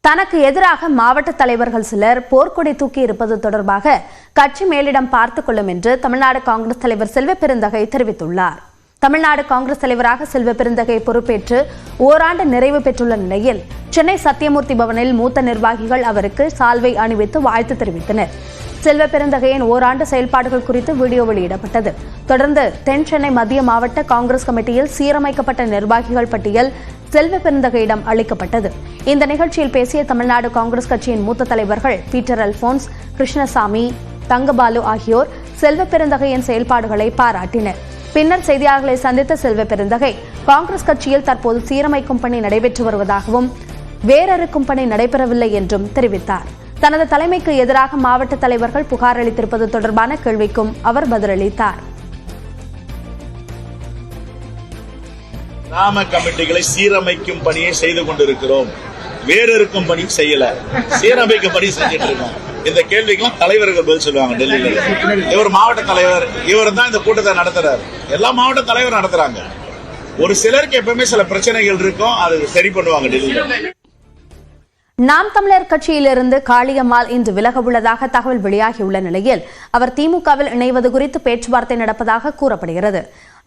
தனக்கு எதிராக மாவட்ட தலைவர்கள் சிலர் போர்க்கொடி தூக்கி இருப்பது தொடர்பாக கட்சி மேலிடம் பார்த்துக் கொள்ளும் என்று தமிழ்நாடு காங்கிரஸ் தலைவர் செல்வ பெருந்தகை தெரிவித்துள்ளார். தமிழ்நாடு காங்கிரஸ் தலைவராக செல்வ பெருந்தகை பொறுப்பேற்று ஓராண்டு நிறைவு பெற்றுள்ள நிலையில் சென்னை சத்தியமூர்த்தி பவனில் மூத்த நிர்வாகிகள் அவருக்கு சால்வை அணிவித்து வாழ்த்து தெரிவித்தனர். செல்வ பெருந்தகையின் ஓராண்டு செயல்பாடுகள் குறித்து வீடியோ வெளியிடப்பட்டது. தொடர்ந்து தென் சென்னை மத்திய மாவட்ட காங்கிரஸ் கமிட்டியில் சீரமைக்கப்பட்ட நிர்வாகிகள் பட்டியல் செல்வ பெருந்தகையிடம் அளிக்கப்பட்டது. இந்த நிகழ்ச்சியில் பேசிய தமிழ்நாடு காங்கிரஸ் கட்சியின் மூத்த தலைவர்கள் பீட்டர் அல்போன்ஸ், கிருஷ்ணசாமி, தங்கபாலு ஆகியோர் செல்வ பெருந்தகையின் செயல்பாடுகளை பாராட்டினர். பின்னர் செய்தியாளர்களை சந்தித்த செல்வ பெருந்தகை காங்கிரஸ் கட்சியில் தற்போது சீரமைக்கும் பணி நடைபெற்று வருவதாகவும் வேறறுக்கும் பணி நடைபெறவில்லை என்றும் தெரிவித்தார். தனது தலைமைக்கு எதிராக மாவட்ட தலைவர்கள் புகார் அளித்திருப்பது தொடர்பான கேள்விக்கும் அவர் பதிலளித்தார். கிராம கமிட்டிகளை சீரமைக்கும் பணியை செய்து கொண்டிருக்கிறோம், வேறறுக்கும் பணி செய்யல, சீரமைக்கும் பணி செஞ்சிட்டு இருக்கோம். இந்த கேள்விக்கெல்லாம் தலைவர்கள் பதில் சொல்லுவாங்க. டெல்லியில இவர் மாவட்ட தலைவர், இவர் தான் இந்த கூட்டத்தை நடத்துறாரு. எல்லா மாவட்ட தலைவர் நடத்துறாங்க. ஒரு சிலருக்கு எப்பவுமே சில பிரச்சனைகள் இருக்கும், அது சரி பண்ணுவாங்க டெல்லியில. நாம் தமிழர் கட்சியிலிருந்து காளியம்மாள் இன்று விலக உள்ளதாக தகவல் வெளியாகியுள்ள நிலையில் அவர் திமுகவில் இணைவது குறித்து பேச்சுவார்த்தை நடப்பதாக கூறப்படுகிறது.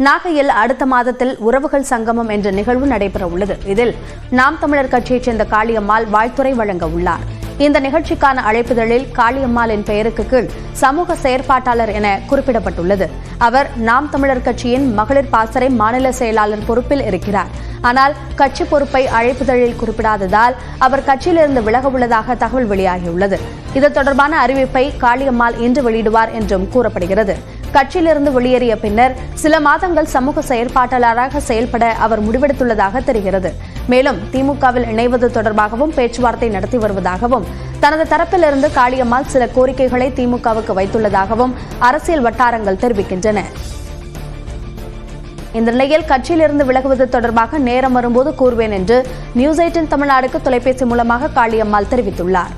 நாகையில் அடுத்த மாதத்தில் உறவுகள் சங்கமம் என்ற நிகழ்வு நடைபெற உள்ளது. இதில் நாம் தமிழர் கட்சியைச் சேர்ந்த காளியம்மாள் வாழ்த்துரை வழங்க உள்ளார். இந்த நிகழ்ச்சிக்கான அழைப்புதழில் காளியம்மாளின் பெயருக்கு கீழ் சமூக செயற்பாட்டாளர் என குறிப்பிடப்பட்டுள்ளது. அவர் நாம் தமிழர் கட்சியின் மகளிர் பாசறை மாநில செயலாளர் பொறுப்பில் இருக்கிறார். ஆனால் கட்சி பொறுப்பை அழைப்புதழில் குறிப்பிடாததால் அவர் கட்சியிலிருந்து விலக உள்ளதாக தகவல் வெளியாகியுள்ளது. இது தொடர்பான அறிவிப்பை காளியம்மாள் இன்று வெளியிடுவார் என்றும் கூறப்படுகிறது. கட்சியிலிருந்து வெளியேறிய பின்னர் சில மாதங்கள் சமூக செயற்பாட்டாளராக செயல்பட அவர் முடிவெடுத்துள்ளதாக தெரிகிறது. மேலும் திமுகவில் இணைவது தொடர்பாகவும் பேச்சுவார்த்தை நடத்தி வருவதாகவும் தனது தரப்பிலிருந்து காளியம்மாள் சில கோரிக்கைகளை திமுகவுக்கு வைத்துள்ளதாகவும் அரசியல் வட்டாரங்கள் தெரிவிக்கின்றன. இந்த நிலையில் கட்சியிலிருந்து விலகுவது தொடர்பாக நேரம் வரும்போது கூறுவேன் என்று நியூஸ் 18 தமிழ்நாடுக்கு தொலைபேசி மூலமாக காளியம்மாள் தெரிவித்துள்ளார்.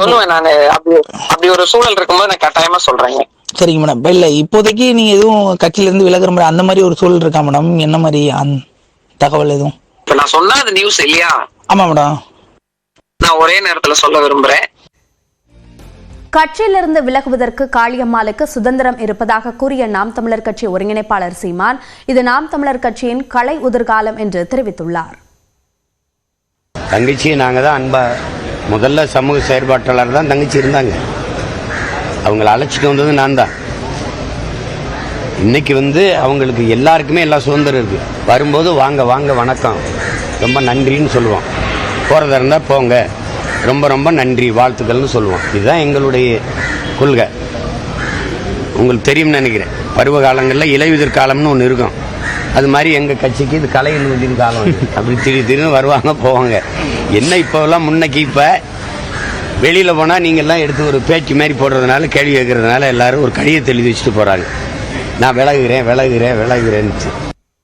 சொல்லுவேன், நான் அப்படி ஒரு சூழல் இருக்கும்போது நான் கட்டாயமா சொல்றேன். சரிங்க மேடம். இல்ல இப்போதைக்கு நீங்க எதுவும் கட்சியில இருந்து விலகுற மாதிரி அந்த மாதிரி ஒரு சூழல் இருக்கா மேடம்? என்ன மாதிரி தகவல் எதுவும்? இப்ப நான் சொன்னா அது நியூஸ் இல்லையா? ஆமா மேடம். நான் ஒரே நேரத்துல சொல்ல விரும்புறேன். கட்சியிலிருந்து விலகுவதற்கு காளியம்மாளுக்கு சுதந்திரம் இருப்பதாக கூறிய நாம் தமிழர் கட்சி ஒருங்கிணைப்பாளர் சீமான் இது நாம் தமிழர் கட்சியின் கலை உதிர்காலம் என்று தெரிவித்துள்ளார். தங்கச்சி நாங்க தான் அன்பா முதல்ல சமூக செயற்பாட்டாளர் தான் தங்கச்சி இருந்தாங்க. அவங்களை அழைச்சிட்டு வந்தது நான் தான். இன்னைக்கு அவங்களுக்கு எல்லாருக்குமே எல்லா சுதந்திரம் இருக்கு. வரும்போது வாங்க வாங்க வணக்கம் ரொம்ப நன்றின்னு சொல்லுவோம். போறதா இருந்தா போங்க ரொம்ப ரொம்ப நன்றி வாழ்த்துக்கள்னு சொல்லுவோம். இதுதான் எங்களுடைய கொள்கை. உங்களுக்கு தெரியும்னு நினைக்கிறேன். பருவ காலங்களில் இலையுதிர் காலம்னு ஒன்று இருக்கும். அது மாதிரி எங்கள் கட்சிக்கு இது கலையுதிர் காலம். அப்படி திடீர்னு வருவாங்க போவாங்க. என்ன இப்போலாம் முன்னைக்கு இப்போ வெளியில் போனால் நீங்கள்லாம் எடுத்து ஒரு பேச்சு மாதிரி போடுறதுனால கேள்வி கேட்கறதுனால எல்லாரும் ஒரு கடிதத்தை எழுதி வச்சுட்டு போகிறாங்க. நான் விலகுறேன்னு.